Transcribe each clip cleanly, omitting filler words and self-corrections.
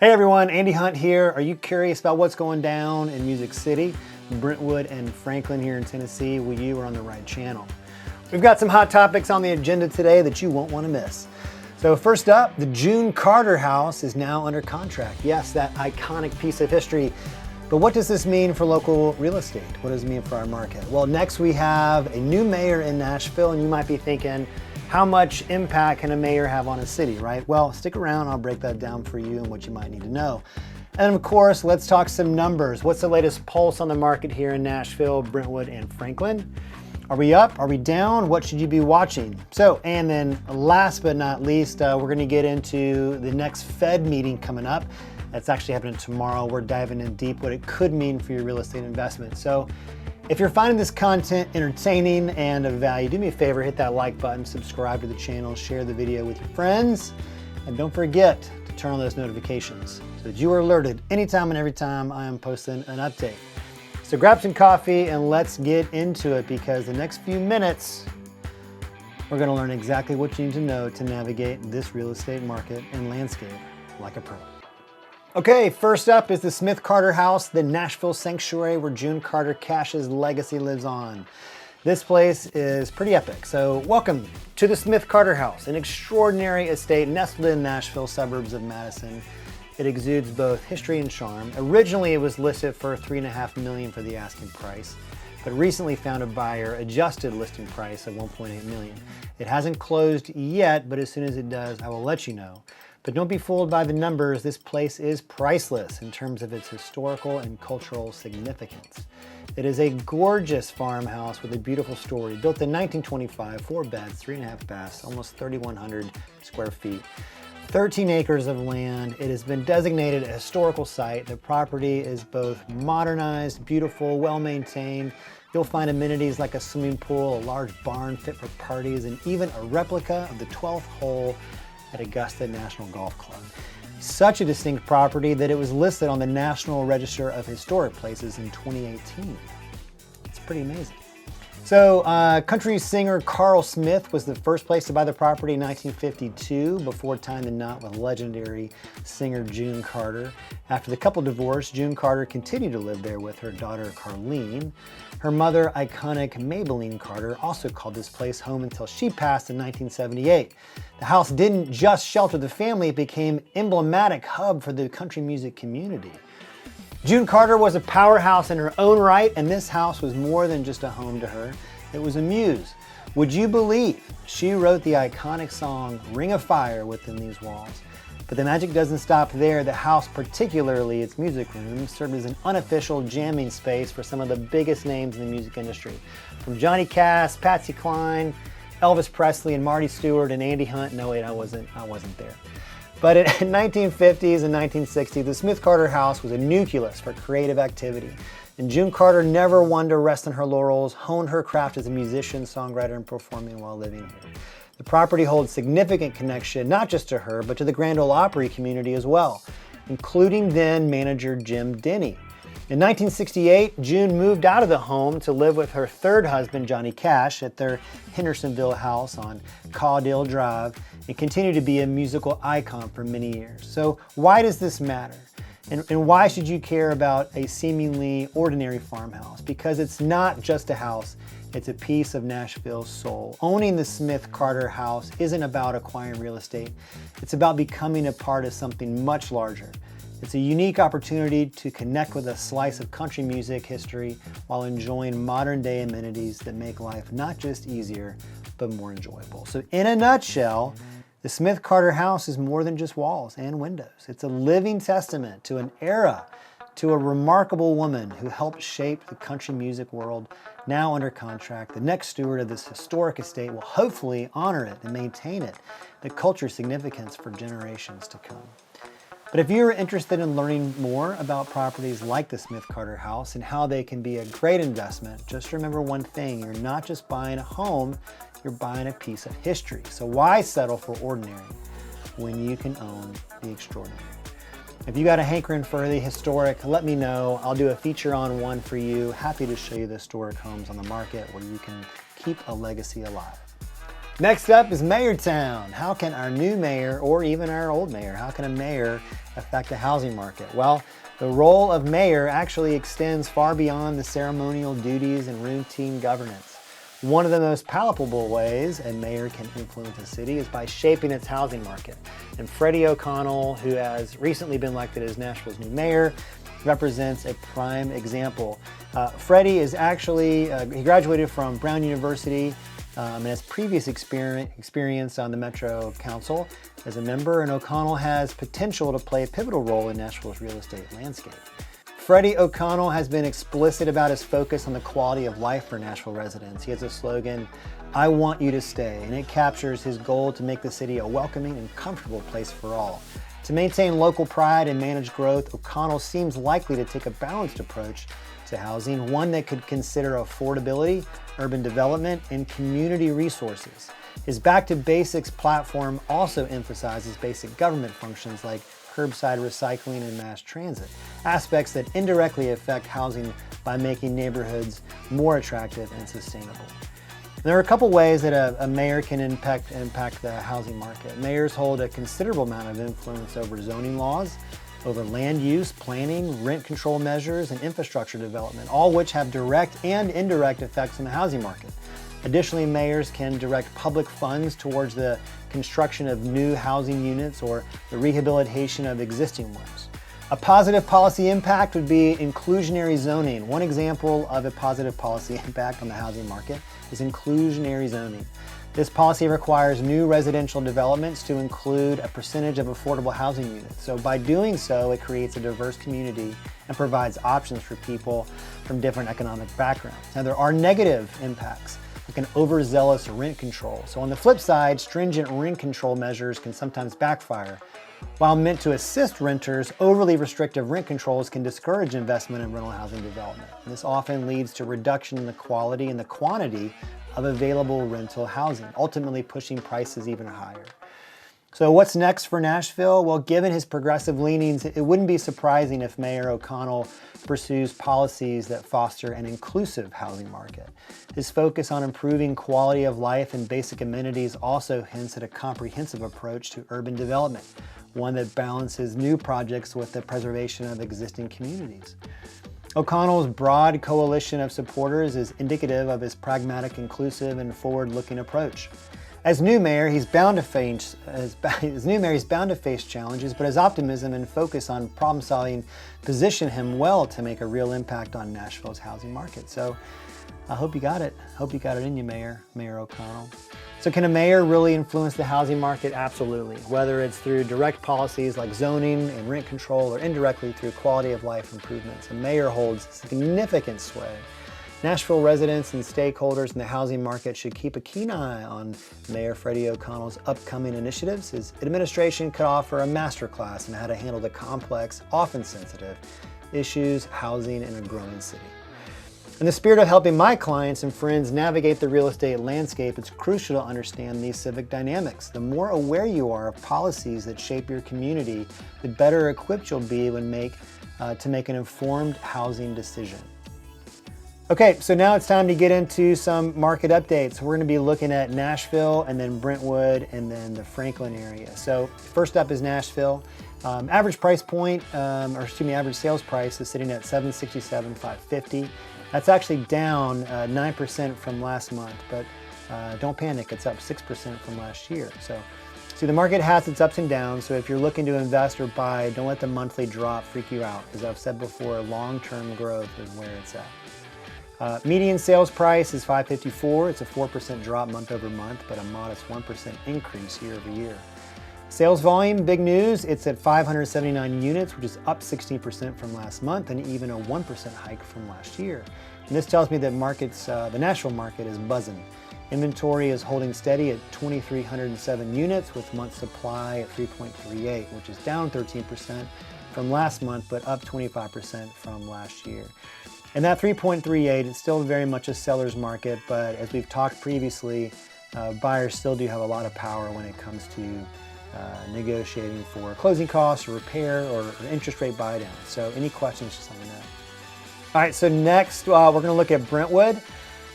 Hey everyone, Andy Hunt here. Are you curious about what's going down in Music City, Brentwood, and Franklin here in Tennessee? Well, you are on the right channel. We've got some hot topics on the agenda today that you won't want to miss. So first up, the June Carter house is now under contract. Yes, that iconic piece of history. But what does this mean for local real estate? What does it mean for our market? Well, next we have a new mayor in Nashville, and you might be thinking, how much impact can a mayor have on a city, right? Well, stick around, I'll break that down for you and what you might need to know. And of course, let's talk some numbers. What's the latest pulse on the market here in Nashville, Brentwood, and Franklin? Are we up? Are we down? What should you be watching? So, and then last but not least, we're gonna get into the next Fed meeting coming up. That's actually happening tomorrow. We're diving in deep what it could mean for your real estate investment. So if you're finding this content entertaining and of value, do me a favor, hit that like button, subscribe to the channel, share the video with your friends, and don't forget to turn on those notifications so that you are alerted anytime and every time I am posting an update. So grab some coffee and let's get into it, because the next few minutes, we're gonna learn exactly what you need to know to navigate this real estate market and landscape like a pro. Okay, first up is the Smith Carter House, the Nashville sanctuary where June Carter Cash's legacy lives on. This place is pretty epic. So welcome to the Smith Carter House, an extraordinary estate nestled in Nashville suburbs of Madison. It exudes both history and charm. Originally, it was listed for $3.5 million for the asking price, but recently found a buyer, adjusted listing price of $1.8 million. It hasn't closed yet, but as soon as it does, I will let you know. But don't be fooled by the numbers. This place is priceless in terms of its historical and cultural significance. It is a gorgeous farmhouse with a beautiful story. Built in 1925, 4 beds, 3.5 baths, almost 3,100 square feet. 13 acres of land. It has been designated a historical site. The property is both modernized, beautiful, well-maintained. You'll find amenities like a swimming pool, a large barn fit for parties, and even a replica of the 12th hole at Augusta National Golf Club. Such a distinct property that it was listed on the National Register of Historic Places in 2018. It's pretty amazing. So country singer Carl Smith was the first place to buy the property in 1952 before tying the knot with legendary singer June Carter. After the couple divorced, June Carter continued to live there with her daughter Carlene. Her mother, iconic Maybelline Carter, also called this place home until she passed in 1978. The house didn't just shelter the family, it became an emblematic hub for the country music community. June Carter was a powerhouse in her own right, and this house was more than just a home to her. It was a muse. Would you believe she wrote the iconic song Ring of Fire within these walls? But the magic doesn't stop there. The house, particularly its music room, served as an unofficial jamming space for some of the biggest names in the music industry. From Johnny Cash, Patsy Cline, Elvis Presley, and Marty Stewart, and Andy Hunt. No, wait, I wasn't there. But in 1950s and 1960s, the Smith Carter House was a nucleus for creative activity. And June Carter never wanted to rest on her laurels, honed her craft as a musician, songwriter, and performing while living here. The property holds significant connection, not just to her, but to the Grand Ole Opry community as well, including then manager Jim Denny. In 1968, June moved out of the home to live with her third husband, Johnny Cash, at their Hendersonville house on Caudill Drive, and continued to be a musical icon for many years. So why does this matter? And why should you care about a seemingly ordinary farmhouse? Because it's not just a house, it's a piece of Nashville's soul. Owning the Smith Carter House isn't about acquiring real estate. It's about becoming a part of something much larger. It's a unique opportunity to connect with a slice of country music history while enjoying modern day amenities that make life not just easier, but more enjoyable. So in a nutshell, the Smith Carter House is more than just walls and windows. It's a living testament to an era, to a remarkable woman who helped shape the country music world. Now under contract, the next steward of this historic estate will hopefully honor it and maintain it, the culture's significance for generations to come. But if you're interested in learning more about properties like the Smith Carter House and how they can be a great investment, just remember one thing: you're not just buying a home, you're buying a piece of history. So why settle for ordinary when you can own the extraordinary? If you got a hankering for the historic, let me know. I'll do a feature on one for you. Happy to show you the historic homes on the market where you can keep a legacy alive. Next up is Mayortown. How can our new mayor, or even our old mayor, how can a mayor affect the housing market? Well, the role of mayor actually extends far beyond the ceremonial duties and routine governance. One of the most palpable ways a mayor can influence a city is by shaping its housing market. And Freddie O'Connell, who has recently been elected as Nashville's new mayor, represents a prime example. Freddie is actually, he graduated from Brown University and has previous experience on the Metro Council as a member, and O'Connell has potential to play a pivotal role in Nashville's real estate landscape. Freddie O'Connell has been explicit about his focus on the quality of life for Nashville residents. He has a slogan, "I want you to stay," and it captures his goal to make the city a welcoming and comfortable place for all. To maintain local pride and manage growth, O'Connell seems likely to take a balanced approach to housing, one that could consider affordability, urban development, and community resources. His Back to Basics platform also emphasizes basic government functions like curbside recycling and mass transit, aspects that indirectly affect housing by making neighborhoods more attractive and sustainable. There are a couple ways that a mayor can impact the housing market. Mayors hold a considerable amount of influence over zoning laws, over land use, planning, rent control measures, and infrastructure development, all which have direct and indirect effects on the housing market. Additionally, mayors can direct public funds towards the construction of new housing units or the rehabilitation of existing ones. A positive policy impact would be inclusionary zoning. One example of a positive policy impact on the housing market is inclusionary zoning. This policy requires new residential developments to include a percentage of affordable housing units. So by doing so, it creates a diverse community and provides options for people from different economic backgrounds. Now, there are negative impacts, like an overzealous rent control. So on the flip side, stringent rent control measures can sometimes backfire. While meant to assist renters, overly restrictive rent controls can discourage investment in rental housing development. And this often leads to reduction in the quality and the quantity of available rental housing, ultimately pushing prices even higher. So what's next for Nashville? Well, given his progressive leanings, it wouldn't be surprising if Mayor O'Connell pursues policies that foster an inclusive housing market. His focus on improving quality of life and basic amenities also hints at a comprehensive approach to urban development, one that balances new projects with the preservation of existing communities. O'Connell's broad coalition of supporters is indicative of his pragmatic, inclusive, and forward-looking approach. As new mayor, he's bound to face challenges, but his optimism and focus on problem-solving position him well to make a real impact on Nashville's housing market. So I hope you got it. Hope you got it in you, Mayor O'Connell. So can a mayor really influence the housing market? Absolutely. Whether it's through direct policies like zoning and rent control or indirectly through quality of life improvements, a mayor holds significant sway. Nashville residents and stakeholders in the housing market should keep a keen eye on Mayor Freddie O'Connell's upcoming initiatives. His administration could offer a masterclass in how to handle the complex, often sensitive issues, housing in a growing city. In the spirit of helping my clients and friends navigate the real estate landscape, it's crucial to understand these civic dynamics. The more aware you are of policies that shape your community, the better equipped you'll be to make an informed housing decision. Okay, so now it's time to get into some market updates. We're going to be looking at Nashville and then Brentwood and then the Franklin area. So first up is Nashville. Average sales price is sitting at $767,550. That's actually down 9% from last month, but don't panic, it's up 6% from last year. So see, the market has its ups and downs, so if you're looking to invest or buy, don't let the monthly drop freak you out. As I've said before, long-term growth is where it's at. Median sales price is $554. It's a 4% drop month over month, but a modest 1% increase year over year. Sales volume, big news, it's at 579 units, which is up 16% from last month and even a 1% hike from last year. And this tells me that the Nashville market is buzzing. Inventory is holding steady at 2,307 units with month supply at 3.38, which is down 13% from last month, but up 25% from last year. And that 3.38 is still very much a seller's market, but as we've talked previously, buyers still do have a lot of power when it comes to negotiating for closing costs or repair or interest rate buy down. So any questions, just let me know. All right, so next we're going to look at Brentwood.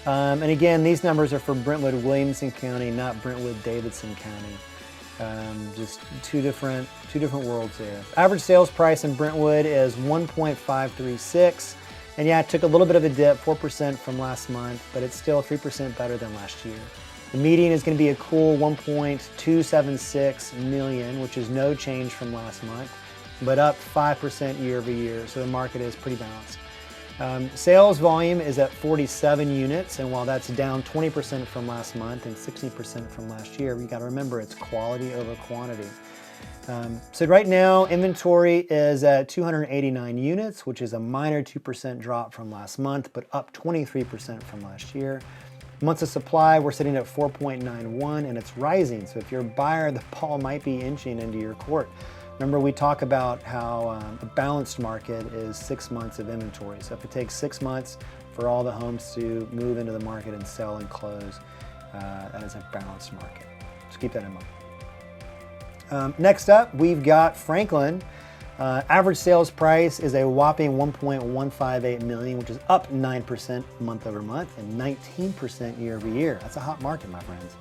And again, these numbers are for Brentwood, Williamson County, not Brentwood, Davidson County. Just two different worlds there. Average sales price in Brentwood is 1.536. And yeah, it took a little bit of a dip, 4% from last month, but it's still 3% better than last year. The median is going to be a cool 1.276 million, which is no change from last month, but up 5% year over year. So the market is pretty balanced. Sales volume is at 47 units, and while that's down 20% from last month and 60% from last year, you got to remember it's quality over quantity. So right now, inventory is at 289 units, which is a minor 2% drop from last month, but up 23% from last year. Months of supply, we're sitting at 4.91, and it's rising. So if you're a buyer, the ball might be inching into your court. Remember, we talk about how a balanced market is 6 months of inventory. So if it takes 6 months for all the homes to move into the market and sell and close, that is a balanced market. So keep that in mind. Next up, we've got Franklin. Average sales price is a whopping 1.158 million, which is up 9% month over month and 19% year over year. That's a hot market, my friends.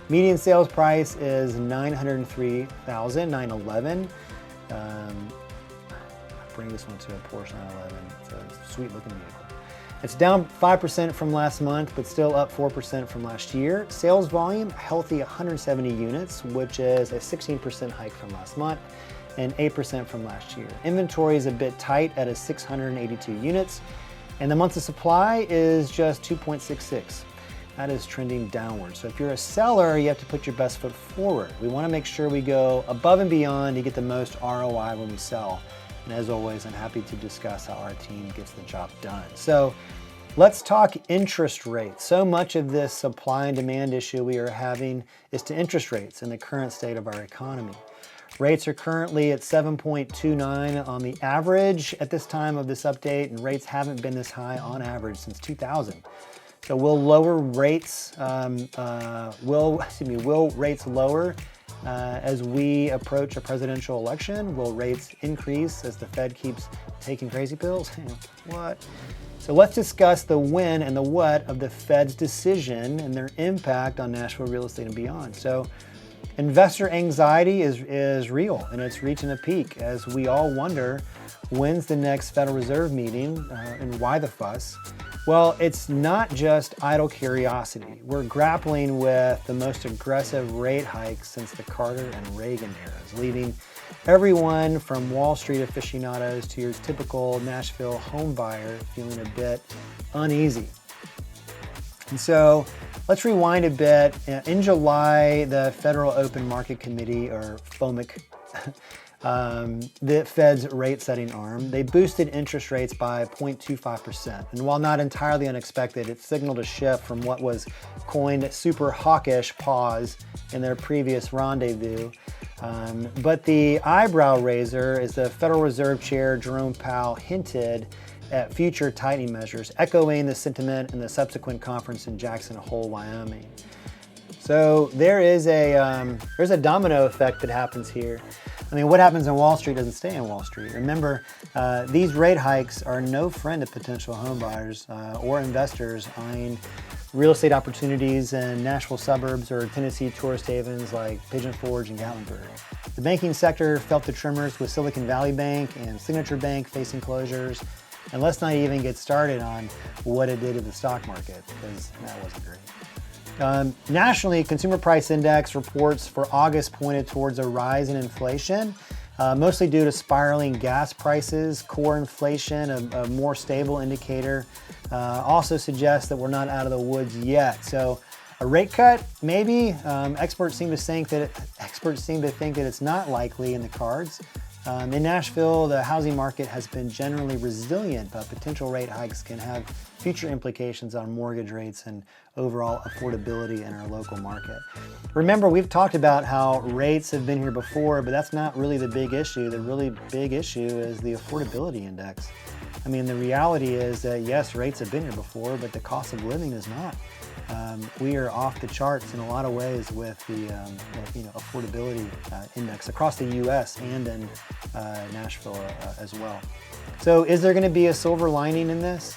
Median sales price is $903,911. Bring this one to a Porsche 911. It's a sweet looking vehicle. It's down 5% from last month, but still up 4% from last year. Sales volume, healthy 170 units, which is a 16% hike from last month and 8% from last year. Inventory is a bit tight at 682 units, and the months of supply is just 2.66. That is trending downward. So if you're a seller, you have to put your best foot forward. We want to make sure we go above and beyond to get the most ROI when we sell. And as always, I'm happy to discuss how our team gets the job done. So let's talk interest rates. So much of this supply and demand issue we are having is to interest rates in the current state of our economy. Rates are currently at 7.29 on the average at this time of this update, and rates haven't been this high on average since 2000. So will rates lower as we approach a presidential election? Will rates increase as the Fed keeps taking crazy pills? What? So let's discuss the when and the what of the Fed's decision and their impact on Nashville real estate and beyond. So investor anxiety is real, and it's reaching a peak as we all wonder, when's the next Federal Reserve meeting and why the fuss? Well, it's not just idle curiosity. We're grappling with the most aggressive rate hikes since the Carter and Reagan eras, leaving everyone from Wall Street aficionados to your typical Nashville home buyer feeling a bit uneasy. And so let's rewind a bit. In July, the Federal Open Market Committee, or FOMC, the Fed's rate setting arm, they boosted interest rates by 0.25%. And while not entirely unexpected, it signaled a shift from what was coined super hawkish pause in their previous rendezvous. But the eyebrow raiser is the Federal Reserve Chair Jerome Powell hinted at future tightening measures, echoing the sentiment in the subsequent conference in Jackson Hole, Wyoming. So there's a domino effect that happens here. I mean, what happens in Wall Street doesn't stay in Wall Street. Remember, these rate hikes are no friend to potential home buyers or investors eyeing real estate opportunities in Nashville suburbs or Tennessee tourist havens like Pigeon Forge and Gatlinburg. The banking sector felt the tremors with Silicon Valley Bank and Signature Bank facing closures. And let's not even get started on what it did to the stock market, because that wasn't great. Nationally, Consumer Price Index reports for August pointed towards a rise in inflation, mostly due to spiraling gas prices. Core inflation, a more stable indicator, also suggests that we're not out of the woods yet. So a rate cut, maybe. Experts seem to think that it's not likely in the cards. In Nashville, the housing market has been generally resilient, but potential rate hikes can have future implications on mortgage rates and overall affordability in our local market. Remember, we've talked about how rates have been here before, but that's not really the big issue. The really big issue is the affordability index. I mean, the reality is that yes, rates have been here before, but the cost of living is not. We are off the charts in a lot of ways with the affordability index across the U.S. and in Nashville as well. So is there going to be a silver lining in this?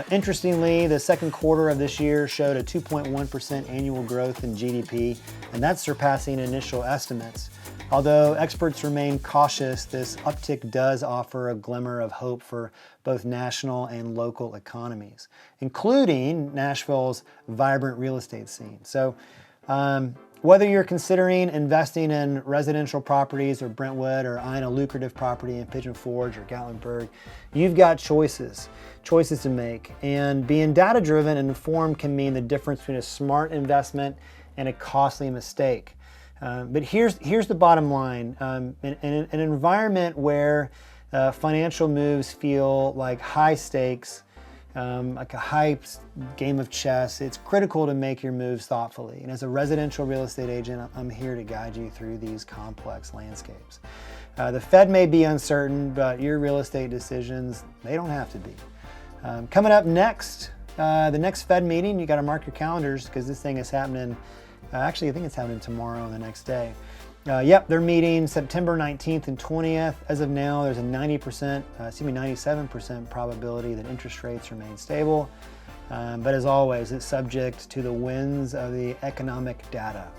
Interestingly, the second quarter of this year showed a 2.1% annual growth in GDP, and that's surpassing initial estimates. Although experts remain cautious, this uptick does offer a glimmer of hope for both national and local economies, including Nashville's vibrant real estate scene. So whether you're considering investing in residential properties or Brentwood, or eyeing a lucrative property in Pigeon Forge or Gatlinburg, you've got choices to make. And being data-driven and informed can mean the difference between a smart investment and a costly mistake. But here's the bottom line. In an environment where financial moves feel like high stakes, like a high game of chess, it's critical to make your moves thoughtfully. And as a residential real estate agent, I'm here to guide you through these complex landscapes. The Fed may be uncertain, but your real estate decisions, they don't have to be. Coming up next, the next Fed meeting, you got to mark your calendars because this thing is happening. Actually, I think it's happening tomorrow and the next day. Yep, they're meeting September 19th and 20th. As of now, there's a 97% probability that interest rates remain stable. But as always, it's subject to the winds of the economic data.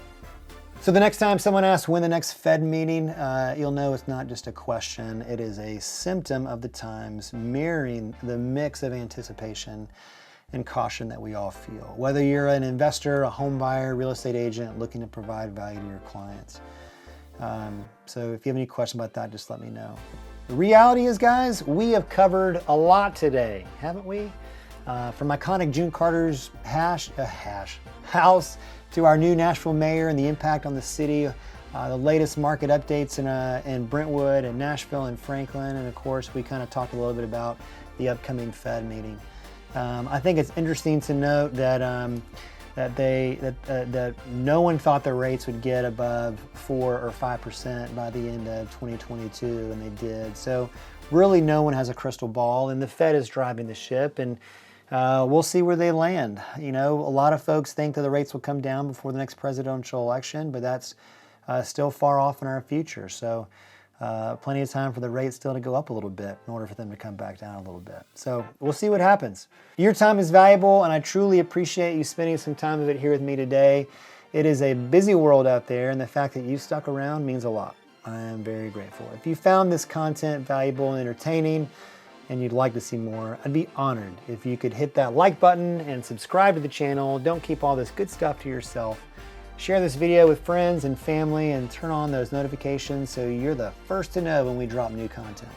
So the next time someone asks when the next Fed meeting, you'll know it's not just a question, it is a symptom of the times, mirroring the mix of anticipation and caution that we all feel. Whether you're an investor, a home buyer, real estate agent looking to provide value to your clients. So if you have any question about that, just let me know. The reality is, guys, we have covered a lot today, haven't we? From iconic June Carter's house to our new Nashville mayor and the impact on the city, the latest market updates in Brentwood and Nashville and Franklin, and of course we kind of talked a little bit about the upcoming Fed meeting. I think it's interesting to note that that no one thought the rates would get above 4 or 5% by the end of 2022, and they did. So really no one has a crystal ball, and the Fed is driving the ship, and we'll see where they land. You know, a lot of folks think that the rates will come down before the next presidential election, but that's still far off in our future. So plenty of time for the rates still to go up a little bit in order for them to come back down a little bit. So we'll see what happens. Your time is valuable, and I truly appreciate you spending some time of it here with me today. It is a busy world out there, and the fact that you stuck around means a lot. I am very grateful. If you found this content valuable and entertaining, and you'd like to see more, I'd be honored if you could hit that like button and subscribe to the channel. Don't keep all this good stuff to yourself. Share this video with friends and family and turn on those notifications so you're the first to know when we drop new content.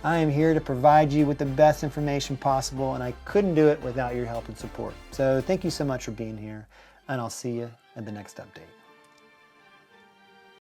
I am here to provide you with the best information possible, and I couldn't do it without your help and support. So thank you so much for being here, and I'll see you in the next update.